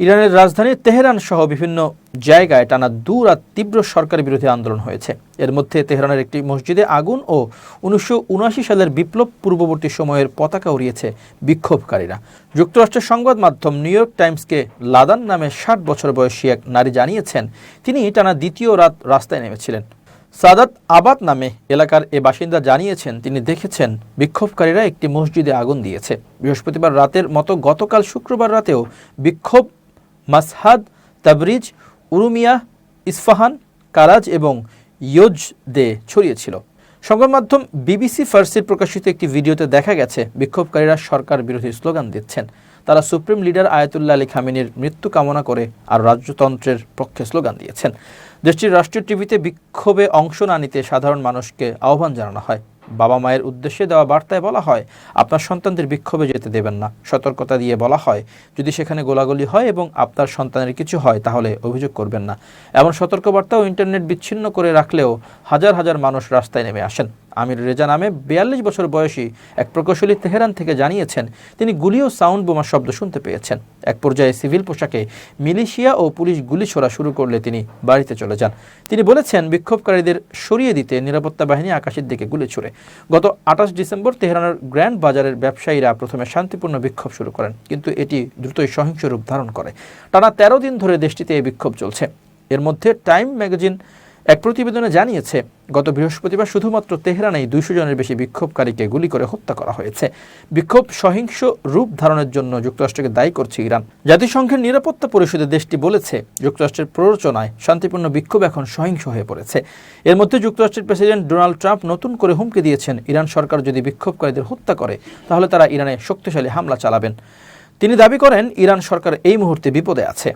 ইরানের রাজধানী তেহরান সহ বিভিন্ন জায়গায় টানা 2 রাত তীব্র সরকার বিরোধী আন্দোলন হয়েছে। এর মধ্যে তেহরানের একটি মসজিদে আগুন ও 1979 সালের বিপ্লব পূর্ববর্তী সময়ের পতাকা উড়িয়েছে বিক্ষোভকারীরা। যুক্তরাষ্ট্রের সংবাদ মাধ্যম নিউ ইয়র্ক টাইমসকে লাদান নামে 60 বছর বয়সী এক নারী জানিয়েছেন, তিনি টানা দ্বিতীয় রাত রাস্তায় নেমেছিলেন। সাদাত আবাদ নামে এলাকার এ বাসিন্দা জানিয়েছেন, তিনি দেখেছেন বিক্ষোভকারীরা একটি মসজিদে আগুন দিয়েছে। বৃহস্পতিবার রাতের মতো গতকাল শুক্রবার রাতেও বিক্ষোভ মাসহাদ, তাবরিজ, উরুমিয়া, ইস্ফাহান, কারাজ এবং ইয়োজদে ছড়িয়েছিল। সংবাদ মাধ্যম বিবিসি ফার্সির প্রকাশিত একটি ভিডিওতে দেখা গেছে বিক্ষোভকারীরা সরকার বিরোধী স্লোগান দিচ্ছেন। তারা সুপ্রিম লিডার আয়াতুল্লাহ আলী খামেনির মৃত্যু কামনা করে আর রাজতন্ত্রের পক্ষে স্লোগান দিয়েছেন। দেশটির রাষ্ট্রীয় টিভিতে বিক্ষোভে অংশ না নিতে সাধারণ মানুষকে আহ্বান জানানো হয়। বাবা মায়ের উদ্দেশ্যে দেওয়া বার্তায় বলা হয়, আপনার সন্তানদের বিক্ষোভে যেতে দেবেন না। সতর্কতা দিয়ে বলা হয়, যদি সেখানে গোলাগুলি হয় এবং আপনার সন্তানের কিছু হয় তাহলে অভিযোগ করবেন না। এমন সতর্কবার্তা ও ইন্টারনেট বিচ্ছিন্ন করে রাখলেও হাজার হাজার মানুষ রাস্তায় নেমে আসেন। আমির রেজা নামে 42 বছর বয়সী এক প্রকৌশলী তেহরান থেকে জানিয়েছেন, তিনি গুলি ও সাউন্ড বোমার শব্দ শুনতে পেয়েছেন। এক পর্যায়ে সিভিল পোশাকে মিলিশিয়া ও পুলিশ গুলি ছোড়া শুরু করলে তিনি বাড়িতে চলে যান। তিনি বলেছেন, বিক্ষোভকারীদের সরিয়ে দিতে নিরাপত্তা বাহিনী আকাশের দিকে গুলি ছোড়ে। গত 28 ডিসেম্বর তেহরানের গ্র্যান্ড বাজারের ব্যবসায়ীরা প্রথমে শান্তিপূর্ণ বিক্ষোভ শুরু করেন, কিন্তু এটি দ্রুতই সহিংস রূপ ধারণ করে। টানা 13 দিন ধরে দেশটিতে এই বিক্ষোভ চলছে। এর মধ্যে টাইম ম্যাগাজিন এক প্রতিবেদনে জানিয়েছে, গত বৃহস্পতিবার শুধুমাত্র তেহরানেই 200 জনের বেশি বিক্ষোভকারীকে গুলি করে হত্যা করা হয়েছে। বিক্ষোভ সহিংস রূপ ধারণের জন্য যুক্তরাষ্ট্রকে দায়ী করছে ইরান। জাতিসংঘের নিরাপত্তা পরিষদে দেশটি বলেছে, যুক্তরাষ্ট্রের প্ররোচনায় শান্তিপূর্ণ বিক্ষোভ এখন সহিংস হয়ে পড়েছে। এর মধ্যে যুক্তরাষ্ট্রের প্রেসিডেন্ট ডোনাল্ড ট্রাম্প নতুন করে হুমকি দিয়েছেন, ইরান সরকার যদি বিক্ষোভকারীদের হত্যা করে তাহলে তারা ইরানে শক্তিশালী হামলা চালাবেন। তিনি দাবি করেন, ইরান সরকার এই মুহূর্তে বিপদে আছে।